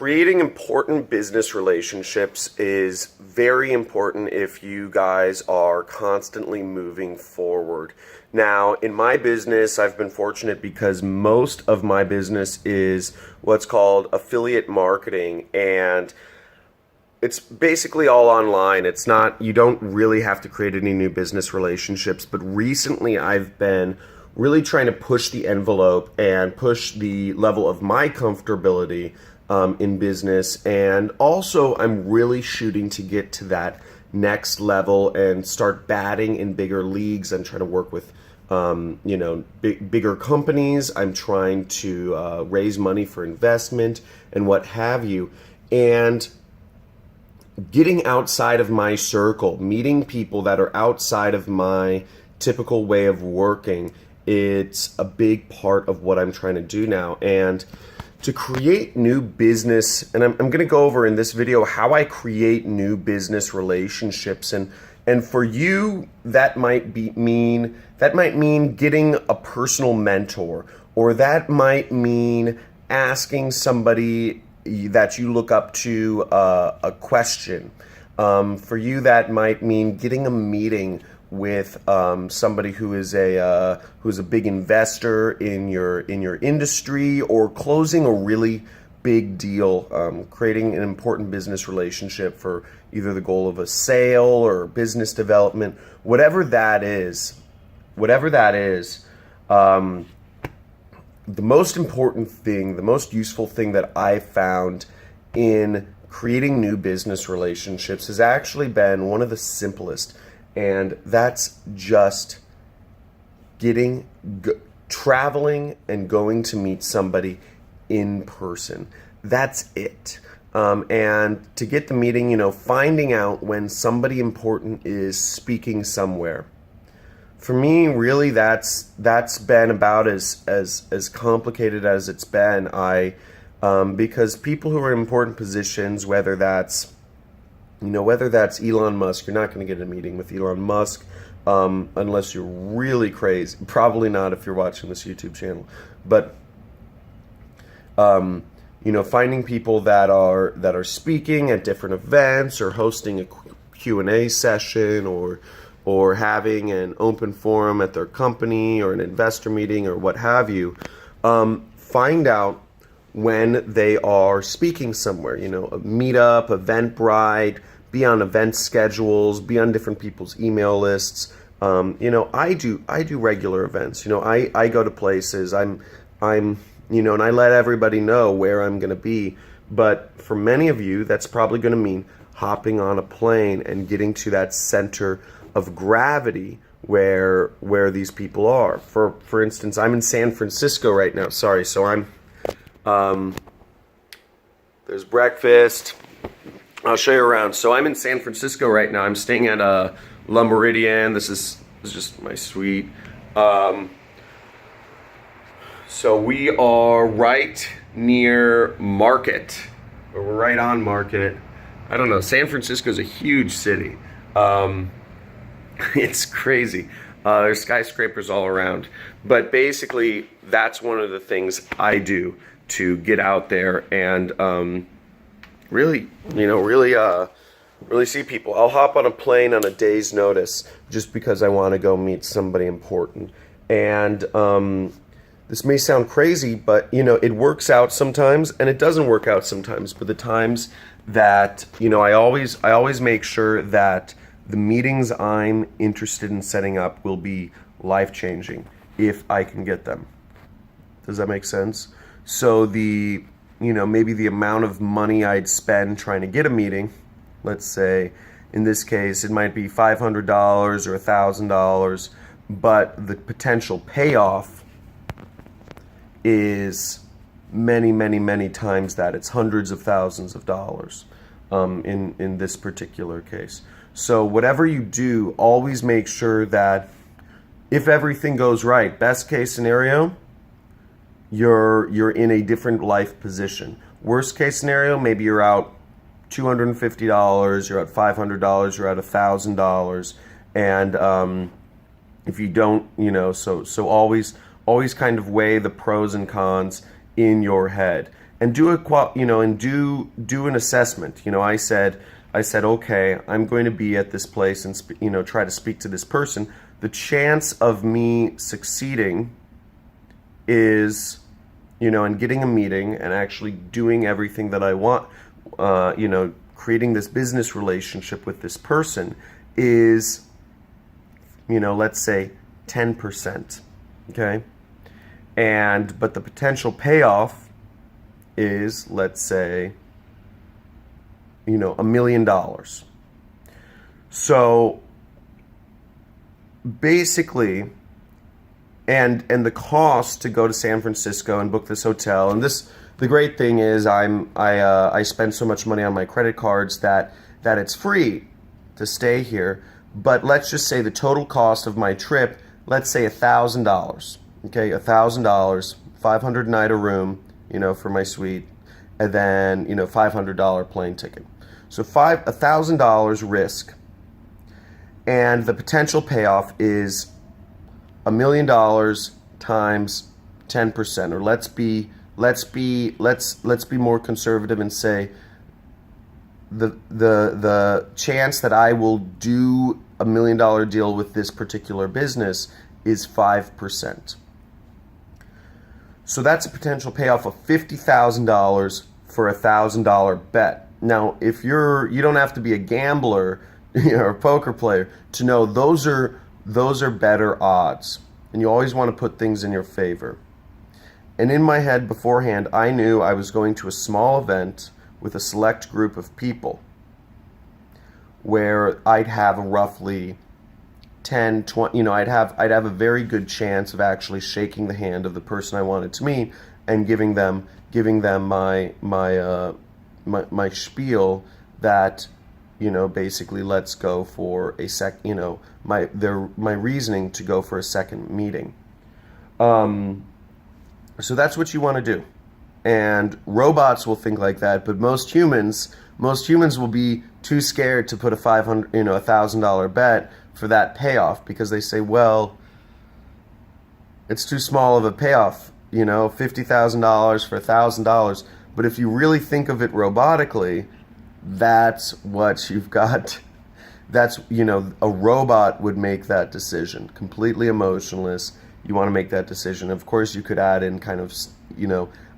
Creating important business relationships is very important if you guys are constantly moving forward. Now, in my business, I've been fortunate because most of my business is what's called affiliate marketing, and it's basically all online. It's not, you don't really have to create any new business relationships, but recently I've been really trying to push the envelope and push the level of my comfortability in business, and also I'm really shooting to get to that next level and start batting in bigger leagues. I'm trying to work with bigger companies. I'm trying to raise money for investment and what have you, and getting outside of my circle, meeting people that are outside of my typical way of working. It's a big part of what I'm trying to do now. And to create new business, and I'm going to go over in this video how I create new business relationships, and for you that might mean getting a personal mentor, or that might mean asking somebody that you look up to a question. For you that might mean getting a meeting with somebody who is a big investor in your industry, or closing a really big deal, creating an important business relationship for either the goal of a sale or business development, whatever that is. The most important thing, the most useful thing that I found in creating new business relationships has actually been one of the simplest. And that's just traveling and going to meet somebody in person. That's it. And to get the meeting, finding out when somebody important is speaking somewhere. For me, really, that's been about as complicated as it's been. Because people who are in important positions, whether that's Elon Musk, you're not going to get a meeting with Elon Musk unless you're really crazy. Probably not if you're watching this YouTube channel. But finding people that are speaking at different events, or hosting a Q&A session, or having an open forum at their company, or an investor meeting, or what have you. Find out when they are speaking somewhere, a meetup, Eventbrite, be on event schedules, be on different people's email lists. I do regular events. I go to places. And I let everybody know where I'm going to be. But for many of you, that's probably going to mean hopping on a plane and getting to that center of gravity where these people are. For instance, I'm in San Francisco right now. Sorry, so I'm there's breakfast. I'll show you around. So I'm in San Francisco right now. I'm staying at La Meridian. This is just my suite. So we are right near Market. We're right on Market. I don't know. San Francisco is a huge city. It's crazy. There's skyscrapers all around. But basically, that's one of the things I do to get out there and really see people. I'll hop on a plane on a day's notice just because I want to go meet somebody important. And this may sound crazy, but it works out sometimes and it doesn't work out sometimes. But the times that I always make sure that the meetings I'm interested in setting up will be life-changing if I can get them. Does that make sense? So maybe the amount of money I'd spend trying to get a meeting, let's say, in this case, it might be $500 or $1,000, but the potential payoff is many, many, many times that. It's hundreds of thousands of dollars in this particular case. So whatever you do, always make sure that if everything goes right, best case scenario, you're in a different life position. Worst case scenario, maybe you're out $250, you're at $500, you're at $1,000, and if you don't, so always kind of weigh the pros and cons in your head. and do do an assessment. I said, okay, I'm going to be at this place and try to speak to this person. The chance of me succeeding is, and getting a meeting and actually doing everything that I want, creating this business relationship with this person is, let's say 10%, okay? But the potential payoff is, let's say, $1 million. So basically, and the cost to go to San Francisco and book this hotel, and the great thing is I spend so much money on my credit cards that it's free to stay here. But let's just say the total cost of my trip, let's say $1,000. Okay, $1,000, 500 night a room, for my suite, and then $500 plane ticket. So $1,000 risk, and the potential payoff is $1 million times 10%, or let's be more conservative and say the chance that I will do $1 million deal with this particular business is 5%. So that's a potential payoff of $50,000 for a $1,000 bet. Now, if you don't have to be a gambler or a poker player to know those are better odds, and you always want to put things in your favor. And in my head beforehand, I knew I was going to a small event with a select group of people where I'd have roughly 10, 20, I'd have a very good chance of actually shaking the hand of the person I wanted to meet and giving them my spiel that, basically let's go for a my reasoning to go for a second meeting. So that's what you want to do. And robots will think like that, but most humans will be too scared to put a $1,000 bet for that payoff because they say, well, it's too small of a payoff, $50,000 for $1,000. But if you really think of it robotically, that's what you've got. That's, a robot would make that decision, completely emotionless. You want to make that decision. Of course, you could add in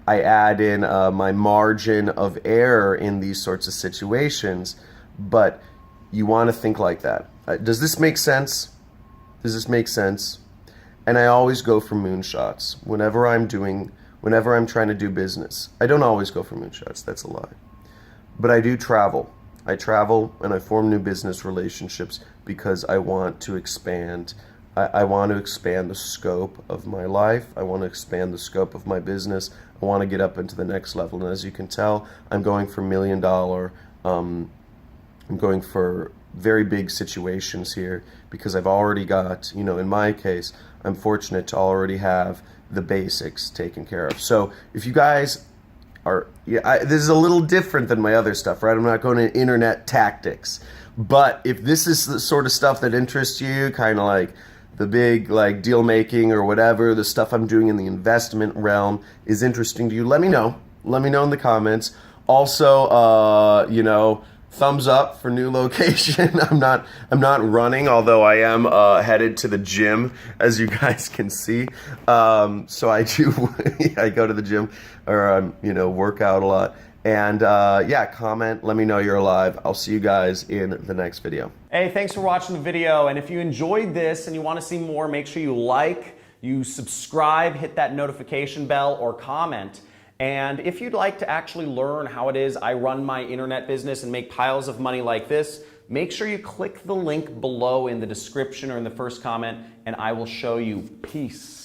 I add in my margin of error in these sorts of situations, but you want to think like that. Does this make sense? Does this make sense? And I always go for moonshots whenever I'm trying to do business. I don't always go for moonshots. That's a lie. But I do travel. I travel and I form new business relationships because I want to expand. I want to expand the scope of my life. I want to expand the scope of my business. I want to get up into the next level. And as you can tell, I'm going for $1 million. I'm going for very big situations here because I've already got, in my case, I'm fortunate to already have the basics taken care of. So if you guys are, this is a little different than my other stuff, right? I'm not going to internet tactics. But if this is the sort of stuff that interests you, kind of like the big deal making or whatever, the stuff I'm doing in the investment realm is interesting to you, let me know. Let me know in the comments. Also, thumbs up for new location. I'm not running, although I am headed to the gym, as you guys can see. So I go to the gym or work out a lot. And comment, let me know you're alive. I'll see you guys in the next video. Hey, thanks for watching the video. And if you enjoyed this and you want to see more, make sure you subscribe, hit that notification bell, or comment. And if you'd like to actually learn how it is I run my internet business and make piles of money like this, make sure you click the link below in the description or in the first comment, and I will show you. Peace.